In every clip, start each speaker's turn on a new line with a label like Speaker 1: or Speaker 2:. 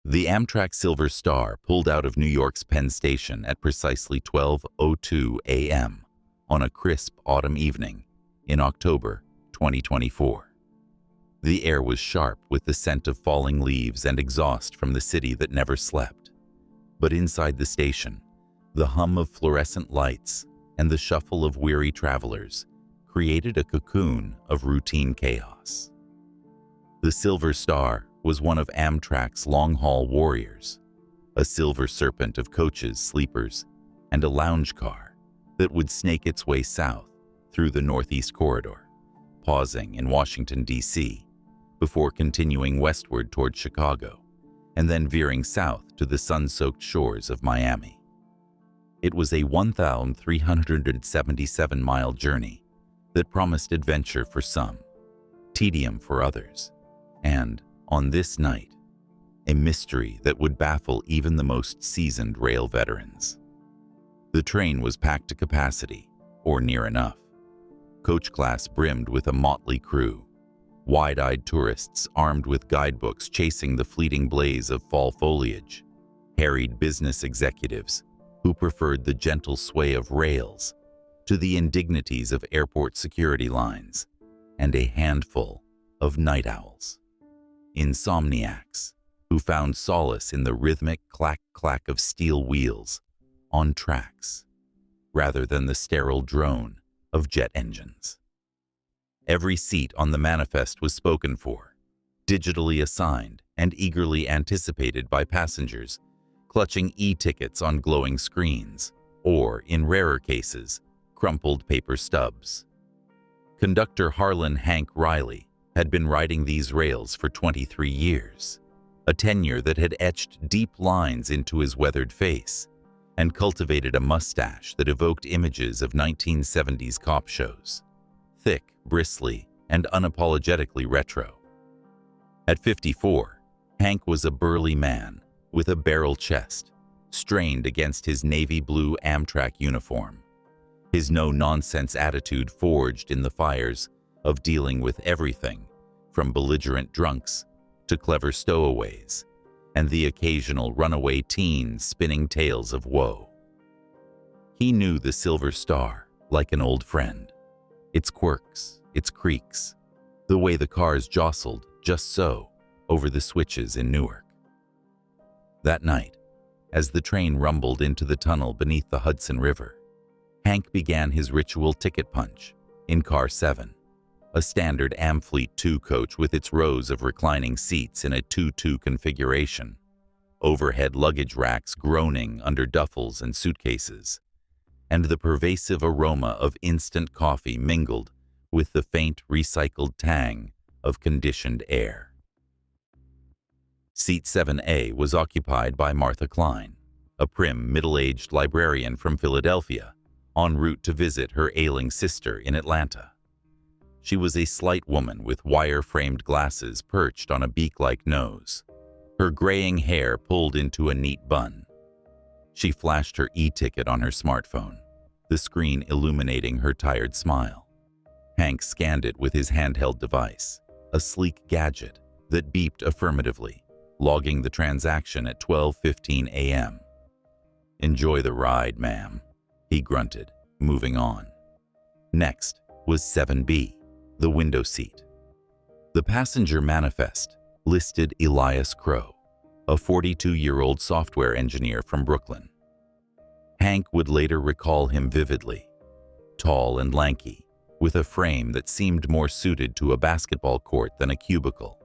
Speaker 1: The Amtrak Silver Star pulled out of New York's Penn Station at precisely 12:02 a.m. on a crisp autumn evening in October 2024. The air was sharp with the scent of falling leaves and exhaust from the city that never slept. But inside the station, the hum of fluorescent lights and the shuffle of weary travelers created a cocoon of routine chaos. The Silver Star was one of Amtrak's long-haul warriors, a silver serpent of coaches, sleepers, and a lounge car that would snake its way south through the Northeast Corridor, pausing in Washington, D.C., before continuing westward toward Chicago, and then veering south to the sun-soaked shores of Miami. It was a 1,377-mile journey that promised adventure for some, tedium for others, and, on this night, a mystery that would baffle even the most seasoned rail veterans. The train was packed to capacity, or near enough. Coach class brimmed with a motley crew, wide-eyed tourists armed with guidebooks chasing the fleeting blaze of fall foliage, harried business executives who preferred the gentle sway of rails to the indignities of airport security lines, and a handful of night owls, insomniacs who found solace in the rhythmic clack-clack of steel wheels on tracks rather than the sterile drone of jet engines. Every seat on the manifest was spoken for, digitally assigned and eagerly anticipated by passengers clutching e-tickets on glowing screens, or, in rarer cases, crumpled paper stubs. Conductor Harlan Hank Reilly had been riding these rails for 23 years, a tenure that had etched deep lines into his weathered face and cultivated a mustache that evoked images of 1970s cop shows, thick, bristly, and unapologetically retro. At 54, Hank was a burly man with a barrel chest, strained against his navy blue Amtrak uniform, his no-nonsense attitude forged in the fires of dealing with everything from belligerent drunks to clever stowaways and the occasional runaway teen spinning tales of woe. He knew the Silver Star like an old friend, its quirks, its creaks, the way the cars jostled just so over the switches in Newark. That night, as the train rumbled into the tunnel beneath the Hudson River, Hank began his ritual ticket punch in Car 7, a standard Amfleet 2 coach with its rows of reclining seats in a 2-2 configuration, overhead luggage racks groaning under duffels and suitcases, and the pervasive aroma of instant coffee mingled with the faint recycled tang of conditioned air. Seat 7A was occupied by Martha Klein, a prim, middle-aged librarian from Philadelphia, en route to visit her ailing sister in Atlanta. She was a slight woman with wire-framed glasses perched on a beak-like nose, her graying hair pulled into a neat bun. She flashed her e-ticket on her smartphone, the screen illuminating her tired smile. Hank scanned it with his handheld device, a sleek gadget that beeped affirmatively, logging the transaction at 12:15 a.m. "Enjoy the ride, ma'am," he grunted, moving on. Next was 7B, the window seat. The passenger manifest listed Elias Crowe, a 42-year-old software engineer from Brooklyn. Hank would later recall him vividly, tall and lanky, with a frame that seemed more suited to a basketball court than a cubicle,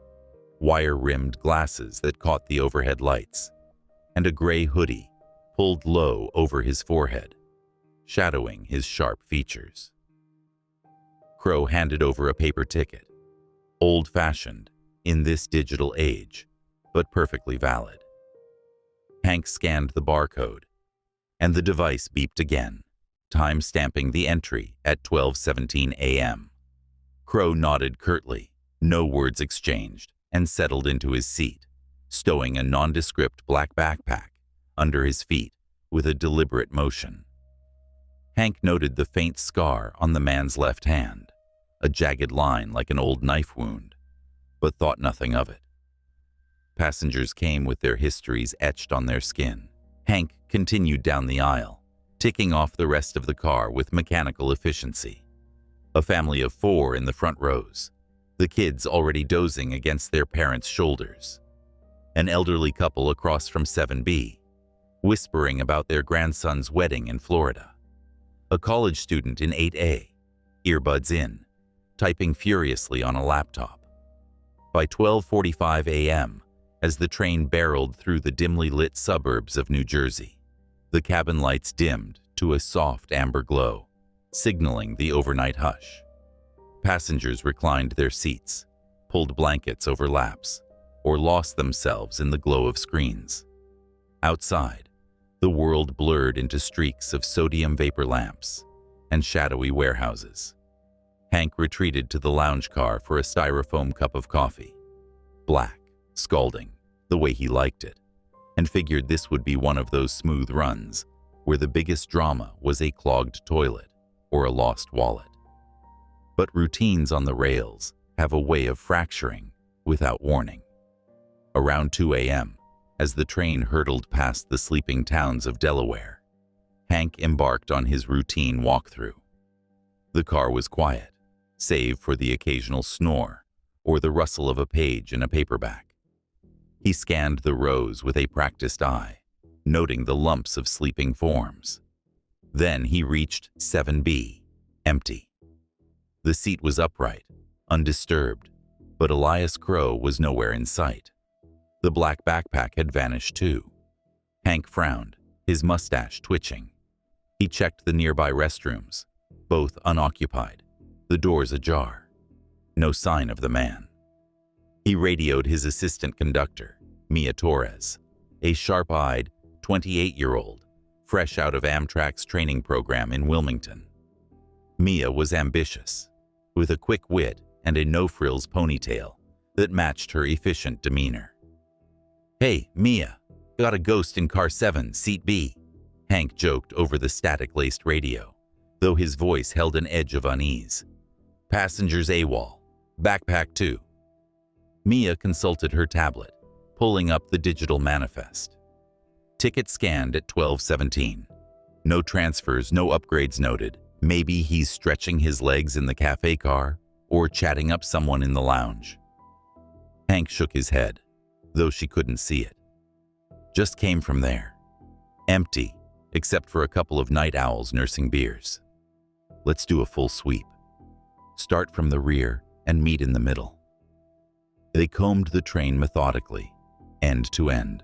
Speaker 1: wire-rimmed glasses that caught the overhead lights, and a gray hoodie pulled low over his forehead, shadowing his sharp features. Crowe handed over a paper ticket, old-fashioned in this digital age, but perfectly valid. Hank scanned the barcode, and the device beeped again, time-stamping the entry at 12:17 a.m. Crowe nodded curtly, no words exchanged, and settled into his seat, stowing a nondescript black backpack under his feet with a deliberate motion. Hank noted the faint scar on the man's left hand, a jagged line like an old knife wound, but thought nothing of it. Passengers came with their histories etched on their skin. Hank continued down the aisle, ticking off the rest of the car with mechanical efficiency. A family of 4 in the front rows, the kids already dozing against their parents' shoulders. An elderly couple across from 7B, whispering about their grandson's wedding in Florida. A college student in 8A, earbuds in, typing furiously on a laptop. By 12:45 a.m., as the train barreled through the dimly lit suburbs of New Jersey, the cabin lights dimmed to a soft amber glow, signaling the overnight hush. Passengers reclined their seats, pulled blankets over laps, or lost themselves in the glow of screens. Outside, the world blurred into streaks of sodium vapor lamps and shadowy warehouses. Hank retreated to the lounge car for a styrofoam cup of coffee, black, scalding, the way he liked it, and figured this would be one of those smooth runs where the biggest drama was a clogged toilet or a lost wallet. But routines on the rails have a way of fracturing without warning. Around 2 a.m., as the train hurtled past the sleeping towns of Delaware, Hank embarked on his routine walkthrough. The car was quiet, save for the occasional snore or the rustle of a page in a paperback. He scanned the rows with a practiced eye, noting the lumps of sleeping forms. Then he reached 7B, empty. The seat was upright, undisturbed, but Elias Crowe was nowhere in sight. The black backpack had vanished too. Hank frowned, his mustache twitching. He checked the nearby restrooms, both unoccupied, the doors ajar. No sign of the man. He radioed his assistant conductor, Mia Torres, a sharp-eyed, 28-year-old, fresh out of Amtrak's training program in Wilmington. Mia was ambitious, with a quick wit and a no-frills ponytail that matched her efficient demeanor. "Hey, Mia, got a ghost in car 7, seat B," Hank joked over the static-laced radio, though his voice held an edge of unease. "Passengers AWOL, backpack too." Mia consulted her tablet, pulling up the digital manifest. Ticket scanned at 12:17. No transfers, no upgrades noted. Maybe he's stretching his legs in the cafe car or chatting up someone in the lounge. Hank shook his head, though she couldn't see it. Just came from there. Empty, except for a couple of night owls nursing beers. Let's do a full sweep. Start from the rear and meet in the middle. They combed the train methodically, end to end.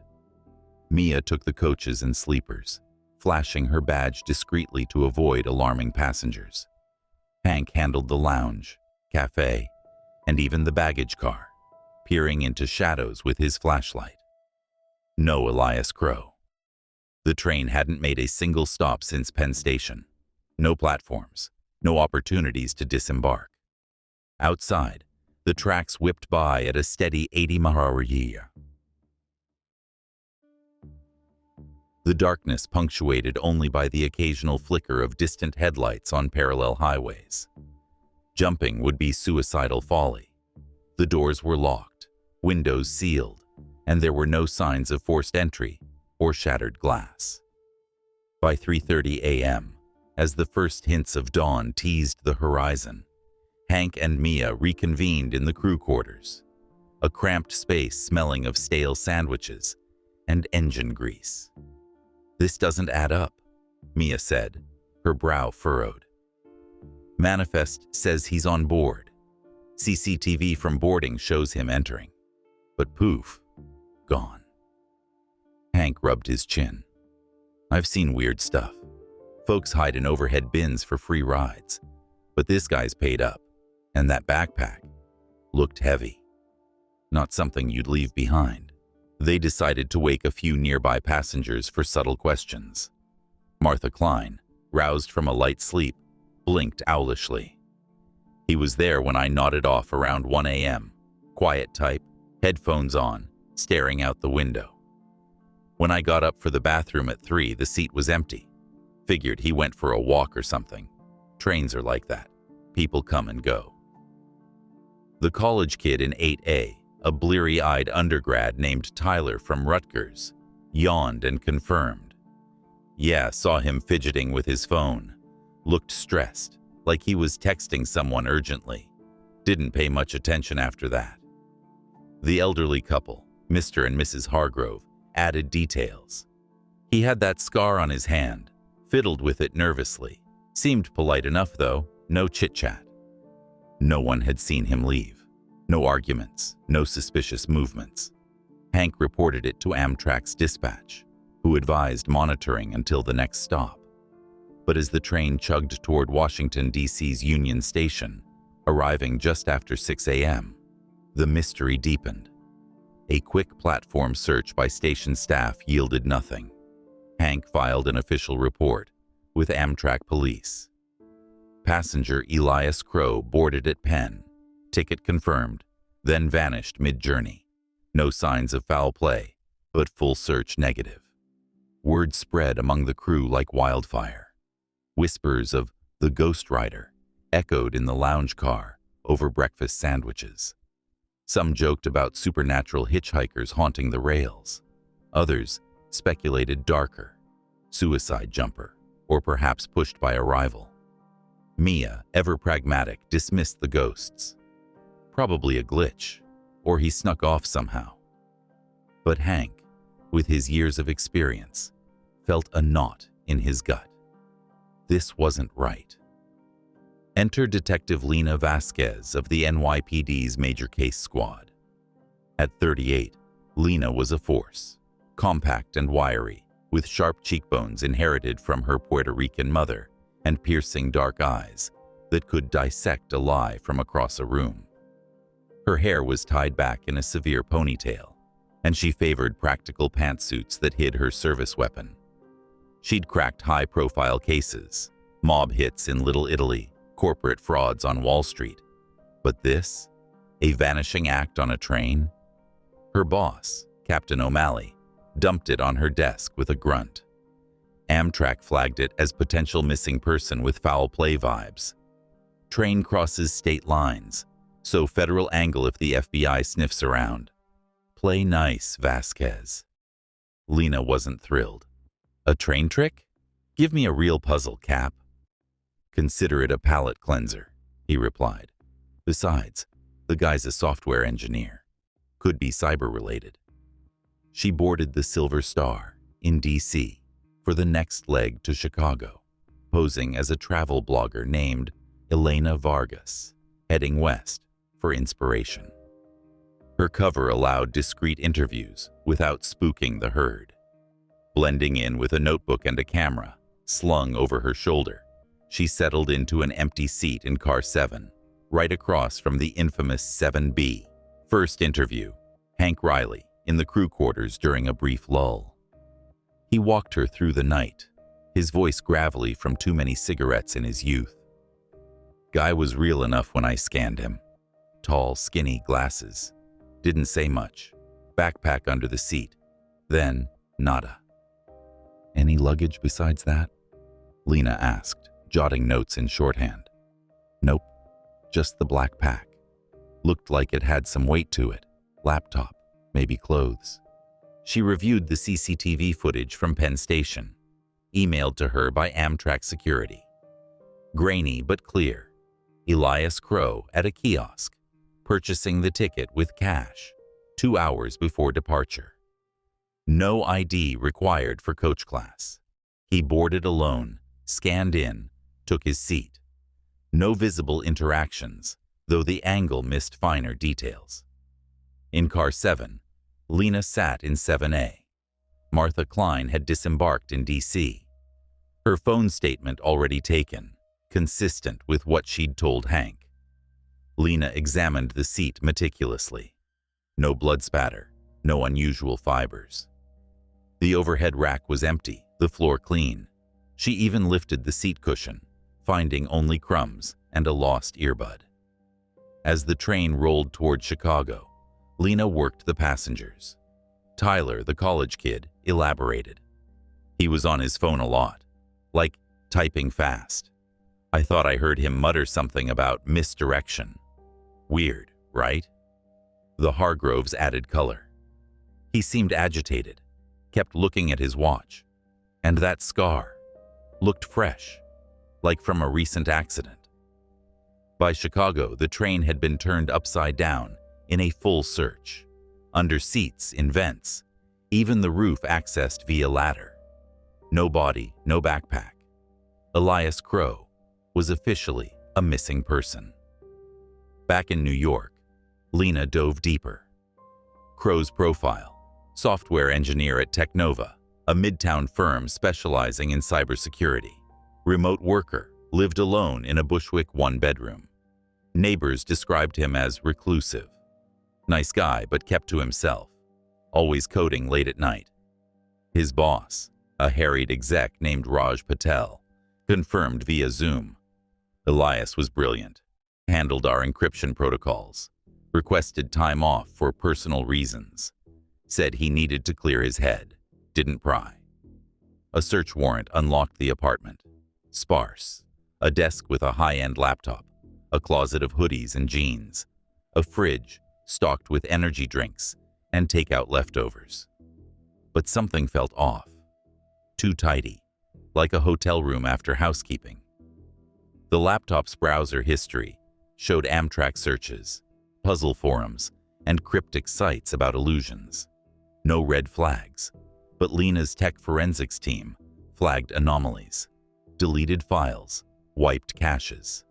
Speaker 1: Mia took the coaches and sleepers, flashing her badge discreetly to avoid alarming passengers. Hank handled the lounge, cafe, and even the baggage car, peering into shadows with his flashlight. No Elias Crowe. The train hadn't made a single stop since Penn Station. No platforms, no opportunities to disembark. Outside, the tracks whipped by at a steady 80 mph. The darkness punctuated only by the occasional flicker of distant headlights on parallel highways. Jumping would be suicidal folly. The doors were locked, windows sealed, and there were no signs of forced entry or shattered glass. By 3:30 a.m., as the first hints of dawn teased the horizon, Hank and Mia reconvened in the crew quarters, a cramped space smelling of stale sandwiches and engine grease. "This doesn't add up," Mia said, her brow furrowed. "Manifest says he's on board. CCTV from boarding shows him entering. But poof, gone." Hank rubbed his chin. "I've seen weird stuff. Folks hide in overhead bins for free rides. But this guy's paid up, and that backpack looked heavy. Not something you'd leave behind." They decided to wake a few nearby passengers for subtle questions. Martha Klein, roused from a light sleep, blinked owlishly. "He was there when I nodded off around 1 a.m., quiet type, headphones on, staring out the window. When I got up for the bathroom at 3, the seat was empty. Figured he went for a walk or something. Trains are like that. People come and go." The college kid in 8A, a bleary-eyed undergrad named Tyler from Rutgers, yawned and confirmed. Yeah, saw him fidgeting with his phone. Looked stressed, like he was texting someone urgently. Didn't pay much attention after that. The elderly couple, Mr. and Mrs. Hargrove, added details. He had that scar on his hand, fiddled with it nervously. Seemed polite enough though, no chit-chat. No one had seen him leave. No arguments, no suspicious movements. Hank reported it to Amtrak's dispatch, who advised monitoring until the next stop. But as the train chugged toward Washington, D.C.'s Union Station, arriving just after 6 a.m., the mystery deepened. A quick platform search by station staff yielded nothing. Hank filed an official report with Amtrak police. Passenger Elias Crowe boarded at Penn, ticket confirmed, then vanished mid-journey. No signs of foul play, but full search negative. Word spread among the crew like wildfire. Whispers of the Ghost Rider echoed in the lounge car over breakfast sandwiches. Some joked about supernatural hitchhikers haunting the rails. Others speculated darker, suicide jumper, or perhaps pushed by a rival. Mia, ever pragmatic, dismissed the ghosts. Probably a glitch, or he snuck off somehow. But Hank, with his years of experience, felt a knot in his gut. This wasn't right. Enter Detective Lena Vasquez of the NYPD's Major Case Squad. At 38, Lena was a force, compact and wiry, with sharp cheekbones inherited from her Puerto Rican mother and piercing dark eyes that could dissect a lie from across a room. Her hair was tied back in a severe ponytail, and she favored practical pantsuits that hid her service weapon. She'd cracked high-profile cases, mob hits in Little Italy, corporate frauds on Wall Street. But this? A vanishing act on a train? Her boss, Captain O'Malley, dumped it on her desk with a grunt. Amtrak flagged it as potential missing person with foul play vibes. Train crosses state lines, so federal angle if the FBI sniffs around. Play nice, Vasquez. Lena wasn't thrilled. A train trick? Give me a real puzzle, Cap. Consider it a palate cleanser, he replied. Besides, the guy's a software engineer. Could be cyber-related. She boarded the Silver Star in D.C. for the next leg to Chicago, posing as a travel blogger named Elena Vargas, heading west for inspiration. Her cover allowed discreet interviews without spooking the herd. Blending in with a notebook and a camera slung over her shoulder, she settled into an empty seat in car 7, right across from the infamous 7B. First interview, Hank Reilly, in the crew quarters during a brief lull. He walked her through the night, his voice gravelly from too many cigarettes in his youth. Guy was real enough when I scanned him. Tall, skinny, glasses. Didn't say much. Backpack under the seat. Then, nada. Any luggage besides that? Lena asked, jotting notes in shorthand. Nope, just the black pack. Looked like it had some weight to it. Laptop, maybe clothes. She reviewed the CCTV footage from Penn Station, emailed to her by Amtrak security. Grainy but clear. Elias Crowe at a kiosk, purchasing the ticket with cash, 2 hours before departure. No ID required for coach class. He boarded alone, scanned in, took his seat. No visible interactions, though the angle missed finer details. In car 7, Lena sat in 7A. Martha Klein had disembarked in D.C. Her phone statement already taken, consistent with what she'd told Hank. Lena examined the seat meticulously. No blood spatter, no unusual fibers. The overhead rack was empty, the floor clean. She even lifted the seat cushion, finding only crumbs and a lost earbud. As the train rolled toward Chicago, Lena worked the passengers. Tyler, the college kid, elaborated. He was on his phone a lot, like typing fast. I thought I heard him mutter something about misdirection. Weird, right? The Hargroves added color. He seemed agitated, kept looking at his watch. And that scar looked fresh, like from a recent accident. By Chicago, the train had been turned upside down in a full search. Under seats, in vents, even the roof accessed via ladder. No body, no backpack. Elias Crowe was officially a missing person. Back in New York, Lena dove deeper. Crowe's profile: software engineer at Technova, a midtown firm specializing in cybersecurity. Remote worker, lived alone in a Bushwick one-bedroom. Neighbors described him as reclusive. Nice guy, but kept to himself, always coding late at night. His boss, a harried exec named Raj Patel, confirmed via Zoom. Elias was brilliant, handled our encryption protocols, requested time off for personal reasons, said he needed to clear his head, didn't pry. A search warrant unlocked the apartment. Sparse. A desk with a high-end laptop, a closet of hoodies and jeans, a fridge stocked with energy drinks and takeout leftovers. But something felt off. Too tidy, like a hotel room after housekeeping. The laptop's browser history showed Amtrak searches, puzzle forums, and cryptic sites about illusions. No red flags, but Lena's tech forensics team flagged anomalies. Deleted files, wiped caches.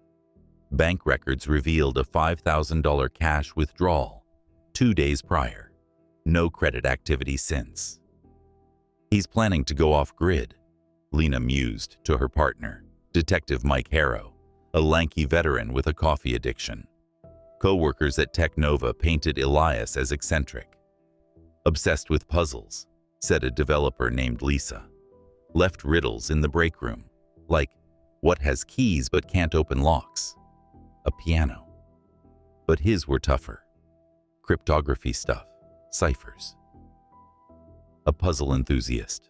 Speaker 1: Bank records revealed a $5,000 cash withdrawal 2 days prior. No credit activity since. He's planning to go off-grid, Lena mused to her partner, Detective Mike Harrow, a lanky veteran with a coffee addiction. Co-workers at Technova painted Elias as eccentric. Obsessed with puzzles, said a developer named Lisa. Left riddles in the break room, like what has keys but can't open locks? A piano. But his were tougher. Cryptography stuff, ciphers. A puzzle enthusiast.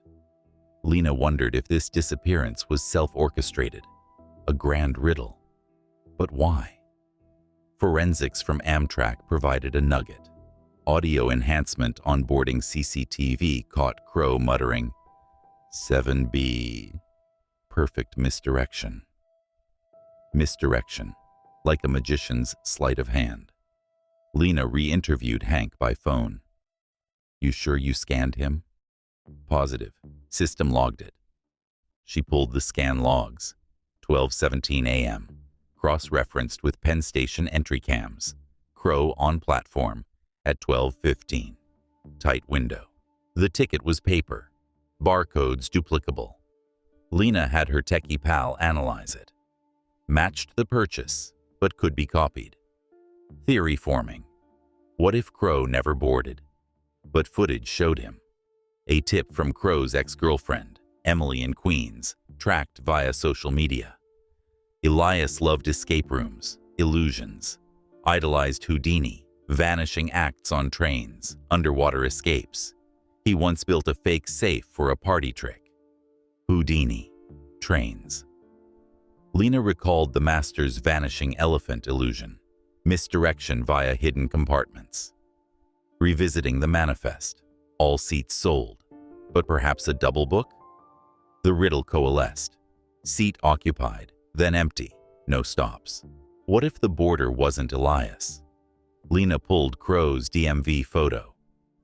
Speaker 1: Lena wondered if this disappearance was self-orchestrated, a grand riddle. But why? Forensics from Amtrak provided a nugget. Audio enhancement on boarding CCTV caught Crowe muttering, 7B. Perfect misdirection. Misdirection, like a magician's sleight of hand. Lena re-interviewed Hank by phone. You sure you scanned him? Positive. System logged it. She pulled the scan logs. 12:17 a.m. Cross-referenced with Penn Station entry cams. Crowe on platform at 12:15. Tight window. The ticket was paper. Barcodes duplicable. Lena had her techie pal analyze it. Matched the purchase, but could be copied. Theory forming. What if Crowe never boarded? But footage showed him. A tip from Crowe's ex-girlfriend, Emily in Queens, tracked via social media. Elias loved escape rooms, illusions, idolized Houdini, vanishing acts on trains, underwater escapes. He once built a fake safe for a party trick. Houdini, trains. Lena recalled the master's vanishing elephant illusion, misdirection via hidden compartments. Revisiting the manifest, all seats sold, but perhaps a double book? The riddle coalesced. Seat occupied, then empty, no stops. What if the boarder wasn't Elias? Lena pulled Crowe's DMV photo.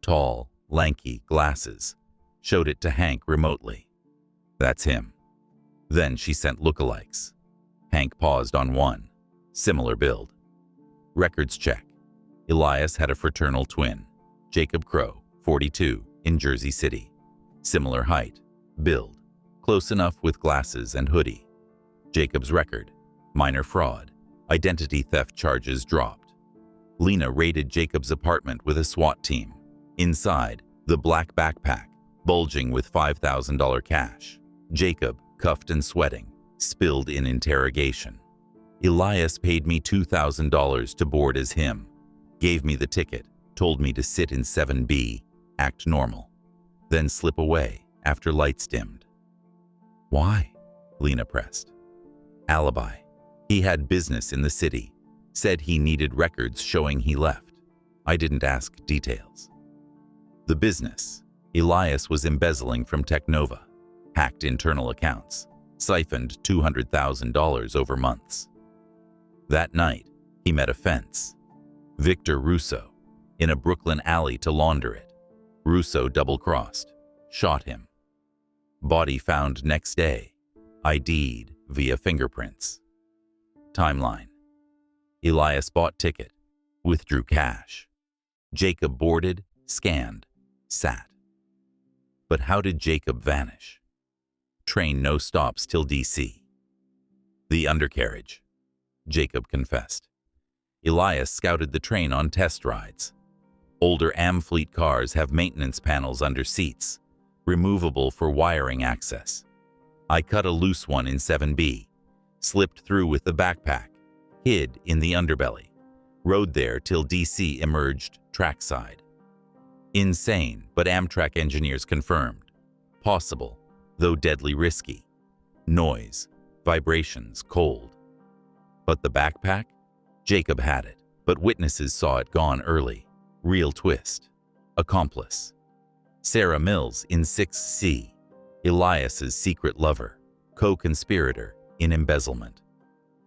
Speaker 1: Tall, lanky, glasses. Showed it to Hank remotely. That's him. Then she sent lookalikes. Hank paused on one. Similar build. Records check. Elias had a fraternal twin, Jacob Crowe, 42, in Jersey City. Similar height. Build. Close enough with glasses and hoodie. Jacob's record. Minor fraud. Identity theft charges dropped. Lena raided Jacob's apartment with a SWAT team. Inside, the black backpack, bulging with $5,000 cash. Jacob, cuffed and sweating, spilled in interrogation. Elias paid me $2,000 to board as him, gave me the ticket, told me to sit in 7B, act normal, then slip away after lights dimmed. Why? Lena pressed. Alibi. He had business in the city, said he needed records showing he left. I didn't ask details. The business. Elias was embezzling from Technova, hacked internal accounts, siphoned $200,000 over months. That night, he met a fence. Victor Russo, in a Brooklyn alley to launder it. Russo double-crossed, shot him. Body found next day, ID'd via fingerprints. Timeline. Elias bought ticket, withdrew cash. Jacob boarded, scanned, sat. But how did Jacob vanish? Train no stops till DC. The undercarriage. Jacob confessed. Elias scouted the train on test rides. Older Amfleet cars have maintenance panels under seats, removable for wiring access. I cut a loose one in 7B, slipped through with the backpack, hid in the underbelly, rode there till DC emerged trackside. Insane, but Amtrak engineers confirmed. Possible, though deadly risky. Noise, vibrations, cold. But the backpack? Jacob had it, but witnesses saw it gone early. Real twist. Accomplice. Sarah Mills in 6C. Elias's secret lover, co-conspirator in embezzlement.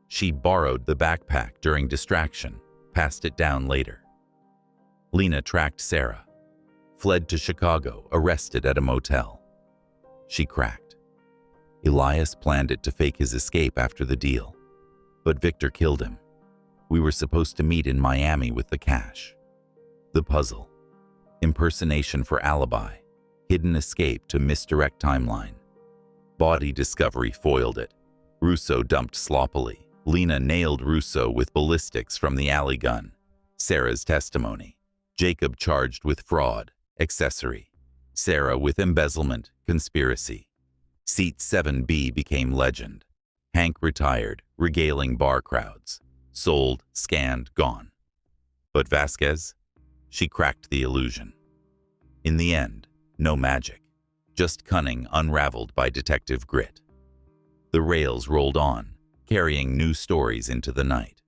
Speaker 1: She borrowed the backpack during distraction, passed it down later. Lena tracked Sarah, fled to Chicago, arrested at a motel. She cracked. Elias planned it to fake his escape after the deal, but Victor killed him. We were supposed to meet in Miami with the cash. The puzzle. Impersonation for alibi. Hidden escape to misdirect timeline. Body discovery foiled it. Russo dumped sloppily. Lena nailed Russo with ballistics from the alley gun. Sarah's testimony. Jacob charged with fraud, accessory. Sarah with embezzlement, conspiracy. Seat 7B became legend. Hank retired, regaling bar crowds. Sold, scanned, gone. But Vasquez? She cracked the illusion. In the end, no magic. Just cunning unraveled by detective grit. The rails rolled on, carrying new stories into the night.